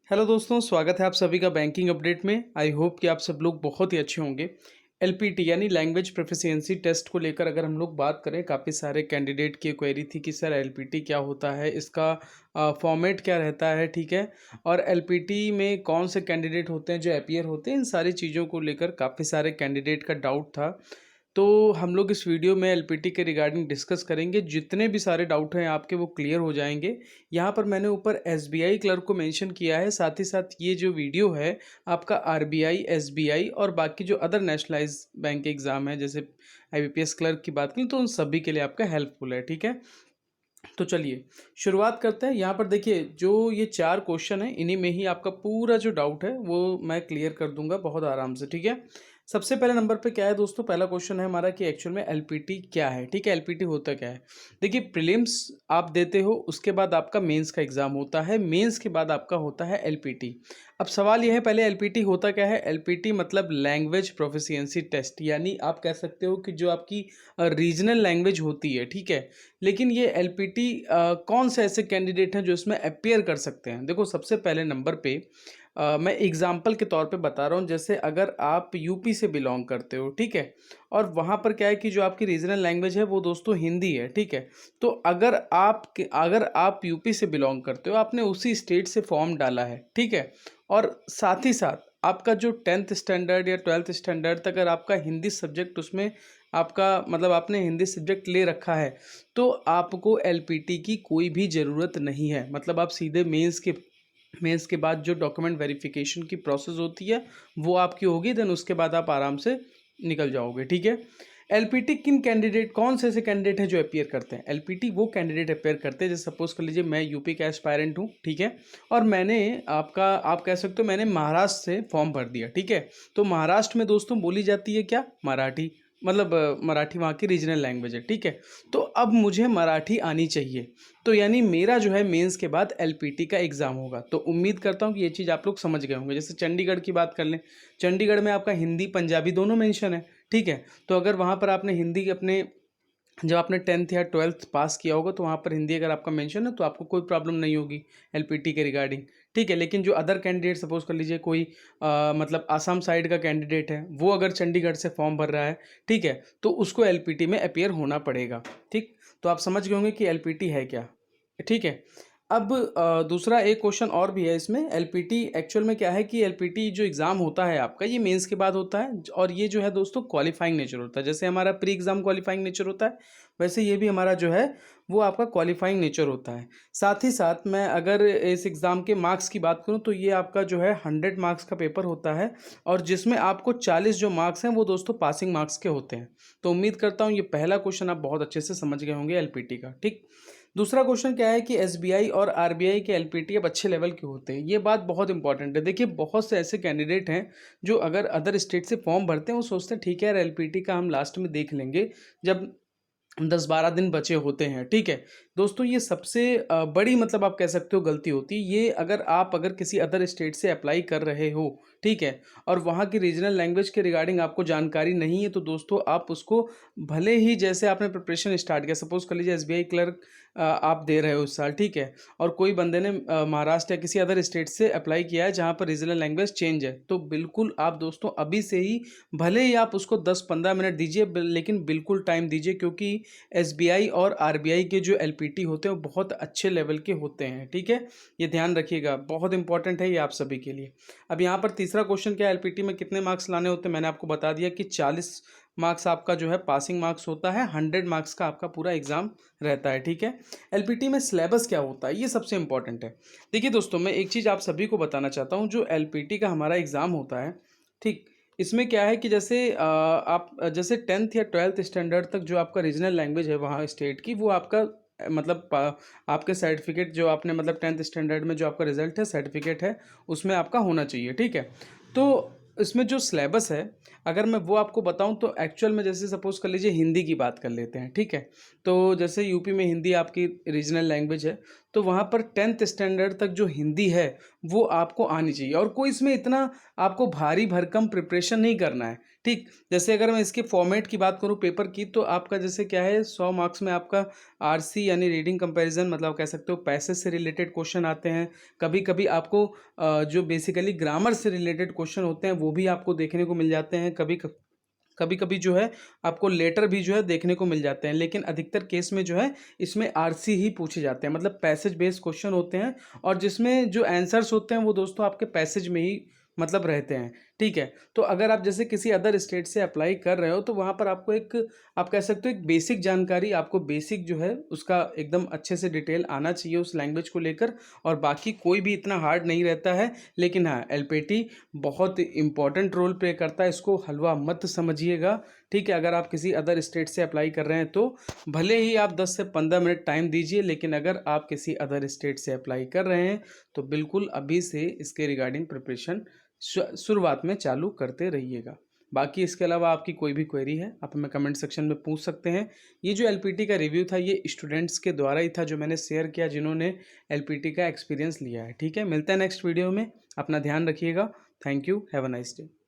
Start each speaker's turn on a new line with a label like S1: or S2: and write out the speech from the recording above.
S1: Hello दोस्तों, स्वागत है आप सभी का बैंकिंग अपडेट में। आई होप कि आप सब लोग बहुत ही अच्छे होंगे। एलपीटी यानी लैंग्वेज प्रोफिशिएंसी टेस्ट को लेकर अगर हम लोग बात करें, काफ़ी सारे कैंडिडेट की क्वेरी थी कि सर एलपीटी क्या होता है, इसका फॉर्मेट क्या रहता है, ठीक है। और एलपीटी में कौन से कैंडिडेट होते हैं जो अपीयर होते हैं, इन सारी चीज़ों को लेकर काफ़ी सारे कैंडिडेट का डाउट था। तो हम लोग इस वीडियो में एलपीटी के रिगार्डिंग डिस्कस करेंगे। जितने भी सारे डाउट हैं आपके वो क्लियर हो जाएंगे। यहाँ पर मैंने ऊपर एसबीआई क्लर्क को मेंशन किया है, साथ ही साथ ये जो वीडियो है आपका आरबीआई, एसबीआई और बाकी जो अदर नेशनलाइज बैंक के एग्ज़ाम है, जैसे आईबीपीएस क्लर्क की बात करें तो उन सभी के लिए आपका हेल्पफुल है, ठीक है। तो चलिए शुरुआत करते हैं। यहाँ पर देखिए, जो ये 4 क्वेश्चन है इन्हीं में ही आपका पूरा जो डाउट है वो मैं क्लियर कर दूंगा बहुत आराम से, ठीक है। सबसे पहले नंबर पे क्या है दोस्तों, पहला क्वेश्चन है हमारा कि एक्चुअल में एलपीटी क्या है, ठीक है। एलपीटी होता क्या है। देखिए, प्रीलिम्स आप देते हो, उसके बाद आपका मेंस का एग्जाम होता है, मेंस के बाद आपका होता है एलपीटी। अब सवाल यह है, पहले एलपीटी होता क्या है। एलपीटी मतलब लैंग्वेज प्रोफिशिएंसी टेस्ट, यानी आप कह सकते हो कि जो आपकी रीजनल लैंग्वेज होती है, ठीक है। लेकिन ये एलपीटी कौन से ऐसे कैंडिडेट हैं जो इसमें अपीयर कर सकते हैं। देखो, सबसे पहले नंबर पे मैं एग्जाम्पल के तौर पे बता रहा हूँ। जैसे अगर आप यूपी से बिलोंग करते हो, ठीक है, और वहाँ पर क्या है कि जो आपकी रीजनल लैंग्वेज है वो दोस्तों हिंदी है, ठीक है। तो अगर आप यूपी से बिलोंग करते हो, आपने उसी स्टेट से फॉर्म डाला है, ठीक है, और साथ ही साथ आपका जो 10th स्टैंडर्ड या 12th स्टैंडर्ड तक अगर आपका हिंदी सब्जेक्ट उसमें आपका मतलब आपने हिंदी सब्जेक्ट ले रखा है, तो आपको एलपीटी की कोई भी ज़रूरत नहीं है। मतलब आप सीधे मेंस के बाद जो डॉक्यूमेंट वेरिफिकेशन की प्रोसेस होती है वो आपकी होगी, देन उसके बाद आप आराम से निकल जाओगे, ठीक है। एलपीटी किन कैंडिडेट, कौन से ऐसे कैंडिडेट हैं जो अपीयर करते हैं। एलपीटी वो कैंडिडेट अपीयर करते हैं, जैसे सपोज कर लीजिए मैं यूपी का एस्पायरेंट हूँ, ठीक है, और मैंने आप कह सकते हो मैंने महाराष्ट्र से फॉर्म भर दिया, ठीक है। तो महाराष्ट्र में दोस्तों बोली जाती है क्या, मराठी। मतलब मराठी वहाँ की रीजनल लैंग्वेज है, ठीक है। तो अब मुझे मराठी आनी चाहिए, तो यानी मेरा जो है मेंस के बाद एलपीटी का एग्ज़ाम होगा। तो उम्मीद करता हूँ कि ये चीज़ आप लोग समझ गए होंगे। जैसे चंडीगढ़ की बात कर लें, चंडीगढ़ में आपका हिंदी पंजाबी दोनों मेंशन है, ठीक है। तो अगर वहाँ पर आपने हिंदी अपने जब आपने 10th या 12th पास किया होगा तो वहाँ पर हिंदी अगर आपका मेंशन है तो आपको कोई प्रॉब्लम नहीं होगी एलपीटी के रिगार्डिंग, ठीक है। लेकिन जो अदर कैंडिडेट, सपोज कर लीजिए कोई मतलब आसाम साइड का कैंडिडेट है, वो अगर चंडीगढ़ से फॉर्म भर रहा है, ठीक है, तो उसको एलपीटी में अपीयर होना पड़ेगा, ठीक। तो आप समझ गए होंगे कि एलपीटी है क्या, ठीक है। अब दूसरा एक क्वेश्चन और भी है इसमें। एलपीटी एक्चुअल में क्या है कि एलपीटी जो एग्ज़ाम होता है आपका, ये मेंस के बाद होता है, और ये जो है दोस्तों क्वालिफाइंग नेचर होता है। जैसे हमारा प्री एग्ज़ाम क्वालिफाइंग नेचर होता है, वैसे ये भी हमारा जो है वो आपका क्वालिफाइंग नेचर होता है। साथ ही साथ मैं अगर इस एग्ज़ाम के मार्क्स की बात करूँ तो ये आपका जो है 100 मार्क्स का पेपर होता है, और जिसमें आपको 40 जो मार्क्स हैं वो दोस्तों पासिंग मार्क्स के होते हैं। तो उम्मीद करता हूँ ये पहला क्वेश्चन आप बहुत अच्छे से समझ गए होंगे एलपीटी का, ठीक। दूसरा क्वेश्चन क्या है कि एसबीआई और आरबीआई के एलपीटी अब अच्छे लेवल के होते हैं। ये बात बहुत इंपॉर्टेंट है। देखिए, बहुत से ऐसे कैंडिडेट हैं जो अगर अदर स्टेट से फॉर्म भरते हैं, वो सोचते हैं ठीक है यार एलपीटी का हम लास्ट में देख लेंगे जब 10-12 दिन बचे होते हैं, ठीक है। दोस्तों, ये सबसे बड़ी मतलब आप कह सकते हो गलती होती है ये। अगर किसी अदर स्टेट से अप्लाई कर रहे हो, ठीक है, और वहाँ की रीजनल लैंग्वेज के रिगार्डिंग आपको जानकारी नहीं है, तो दोस्तों आप उसको भले ही जैसे आपने प्रिपरेशन स्टार्ट किया, सपोज कर लीजिए एसबीआई क्लर्क आप दे रहे हो इस साल, ठीक है, और कोई बंदे ने महाराष्ट्र या किसी अदर स्टेट से अप्लाई किया है जहाँ पर रीजनल लैंग्वेज चेंज है, तो बिल्कुल आप दोस्तों अभी से ही, भले ही आप उसको 10-15 मिनट दीजिए, लेकिन बिल्कुल टाइम दीजिए, क्योंकि एसबीआई और आरबीआई के जो एलपीटी होते हैं वो बहुत अच्छे लेवल के होते हैं, ठीक है। ये ध्यान रखिएगा, बहुत इंपॉर्टेंट है ये आप सभी के लिए। अब यहाँ पर तीसरा क्वेश्चन क्या है, एलपीटी में कितने मार्क्स लाने होते हैं, मैंने आपको बता दिया कि 40 मार्क्स आपका जो है पासिंग मार्क्स होता है, 100 मार्क्स का आपका पूरा एग्जाम रहता है, ठीक है। एलपीटी में सिलेबस क्या होता है, ये सबसे इंपॉर्टेंट है। देखिए दोस्तों, मैं एक चीज़ आप सभी को बताना चाहता हूँ। जो एलपीटी का हमारा एग्ज़ाम होता है, ठीक, इसमें क्या है कि जैसे आप जैसे 10th या 12th स्टैंडर्ड तक जो आपका रीजनल लैंग्वेज है वहाँ स्टेट की, वो आपका मतलब आपके सर्टिफिकेट जो आपने मतलब 10th स्टैंडर्ड में जो आपका रिजल्ट है, सर्टिफिकेट है, उसमें आपका होना चाहिए, ठीक है। तो इसमें जो सिलेबस है, अगर मैं वो आपको बताऊं तो एक्चुअल में, जैसे सपोज कर लीजिए हिंदी की बात कर लेते हैं, ठीक है। तो जैसे यूपी में हिंदी आपकी रीजनल लैंग्वेज है, तो वहाँ पर 10th स्टैंडर्ड तक जो हिंदी है वो आपको आनी चाहिए, और कोई इसमें इतना आपको भारी भरकम प्रिपरेशन नहीं करना है। ठीक, जैसे अगर मैं इसके फॉर्मेट की बात करूँ पेपर की, तो आपका जैसे क्या है, 100 मार्क्स में आपका आरसी यानी रीडिंग कंपैरिजन, मतलब आप कह सकते हो पैसेज से रिलेटेड क्वेश्चन आते हैं। कभी कभी आपको जो बेसिकली ग्रामर से रिलेटेड क्वेश्चन होते हैं वो भी आपको देखने को मिल जाते हैं। कभी कभी जो है आपको लेटर भी जो है देखने को मिल जाते हैं, लेकिन अधिकतर केस में जो है इसमें आरसी ही पूछे जाते हैं, मतलब पैसेज बेस्ड क्वेश्चन होते हैं, और जिसमें जो आंसर्स होते हैं वो दोस्तों आपके पैसेज में ही मतलब रहते हैं। ठीक है, तो अगर आप जैसे किसी अदर स्टेट से अप्लाई कर रहे हो तो वहाँ पर आपको एक, आप कह सकते हो एक बेसिक जानकारी, आपको बेसिक जो है उसका एकदम अच्छे से डिटेल आना चाहिए उस लैंग्वेज को लेकर, और बाकी कोई भी इतना हार्ड नहीं रहता है। लेकिन हाँ, एलपीटी बहुत इंपॉर्टेंट रोल प्ले करता है, इसको हलवा मत समझिएगा। ठीक है, अगर आप किसी अदर स्टेट से अप्लाई कर रहे हैं तो भले ही आप 10 से 15 मिनट टाइम दीजिए, लेकिन अगर आप किसी अदर स्टेट से अप्लाई कर रहे हैं तो बिल्कुल अभी से इसके रिगार्डिंग प्रिपरेशन शुरुआत में चालू करते रहिएगा। बाकी इसके अलावा आपकी कोई भी क्वेरी है आप हमें कमेंट सेक्शन में पूछ सकते हैं। ये जो एलपीटी का रिव्यू था ये स्टूडेंट्स के द्वारा ही था जो मैंने शेयर किया, जिन्होंने एलपीटी का एक्सपीरियंस लिया है। ठीक है, मिलते हैं नेक्स्ट वीडियो में, अपना ध्यान रखिएगा। Thank you, have a nice day.